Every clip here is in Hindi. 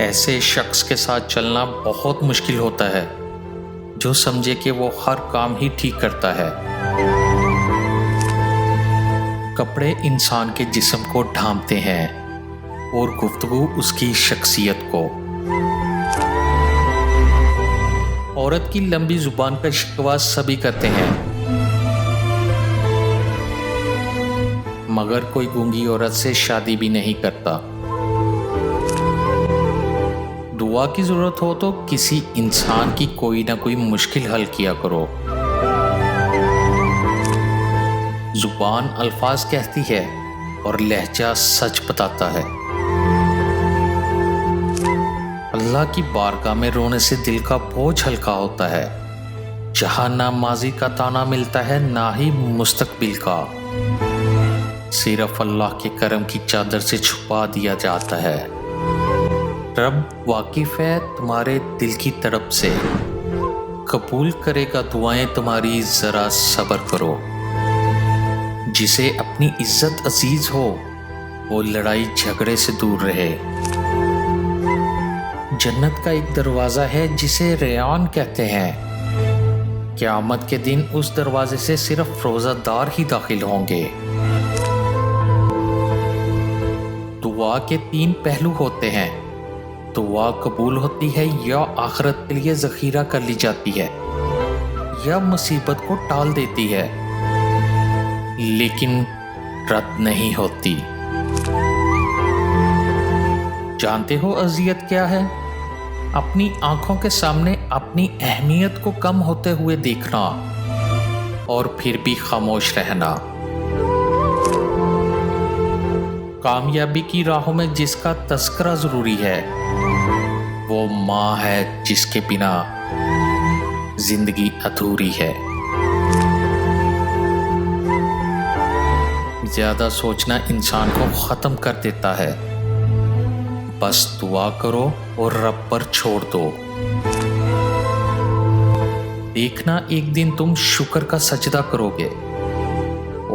ऐसे शख्स के साथ चलना बहुत मुश्किल होता है जो समझे कि वो हर काम ही ठीक करता है। कपड़े इंसान के जिस्म को ढांपते हैं और गुफ्तगू उसकी शख्सियत को। औरत की लंबी जुबान का शिकवा सभी करते हैं, मगर कोई गूंगी औरत से शादी भी नहीं करता। दुआ की जरूरत हो तो किसी इंसान की कोई ना कोई मुश्किल हल किया करो। जुबान अल्फाज कहती है और लहजा सच बताता है। अल्लाह की बारगाह में रोने से दिल का बोझ हल्का होता है, जहां ना माजी का ताना मिलता है ना ही मुस्तकबिल का। सिर्फ अल्लाह के करम की चादर से छुपा दिया जाता है। रब वाकिफ है तुम्हारे दिल की तड़प से, कबूल करेगा दुआएं तुम्हारी, जरा सब्र करो। जिसे अपनी इज्जत अजीज हो वो लड़ाई झगड़े से दूर रहे। जन्नत का एक दरवाजा है जिसे रेयान कहते हैं। क़यामत के दिन उस दरवाजे से सिर्फ रोज़ादार ही दाखिल होंगे। दुआ के 3 पहलू होते हैं। दुआ कबूल होती है या आखिरत के लिए ज़ख़ीरा कर ली जाती है या मुसीबत को टाल देती है, लेकिन रद्द नहीं होती। जानते हो अज़ियत क्या है? अपनी आंखों के सामने अपनी अहमियत को कम होते हुए देखना और फिर भी खामोश रहना। कामयाबी की राहों में जिसका तज़किरा ज़रूरी है वो माँ है जिसके बिना जिंदगी अधूरी है। ज़्यादा सोचना इंसान को ख़त्म कर देता है। बस दुआ करो और रब पर छोड़ दो। देखना एक दिन तुम शुक्र का सजदा करोगे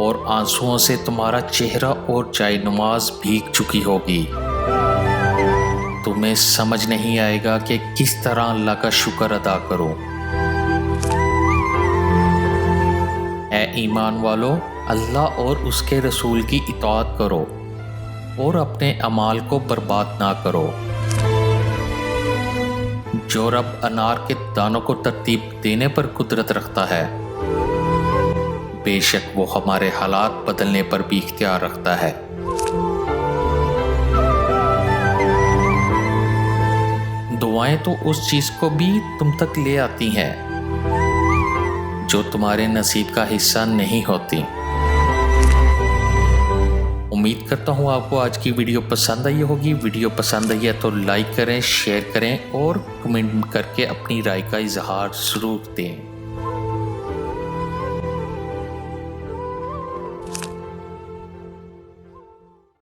और आंसुओं से तुम्हारा चेहरा और जाय नमाज भीग चुकी होगी। तुम्हें समझ नहीं आएगा कि किस तरह अल्लाह का शुक्र अदा करो। ऐ ईमान वालो, अल्लाह और उसके रसूल की इताअत करो और अपने अमाल को बर्बाद ना करो। जो रब अनार के दानों को तरतीब देने पर कुदरत रखता है, बेशक वो हमारे हालात बदलने पर भी इख्तियार रखता है। दुआएं तो उस चीज को भी तुम तक ले आती हैं जो तुम्हारे नसीब का हिस्सा नहीं होती। उम्मीद करता हूँ आपको आज की वीडियो पसंद आई होगी। वीडियो पसंद आई है तो लाइक करें, शेयर करें और कमेंट करके अपनी राय का इजहार जरूर दें।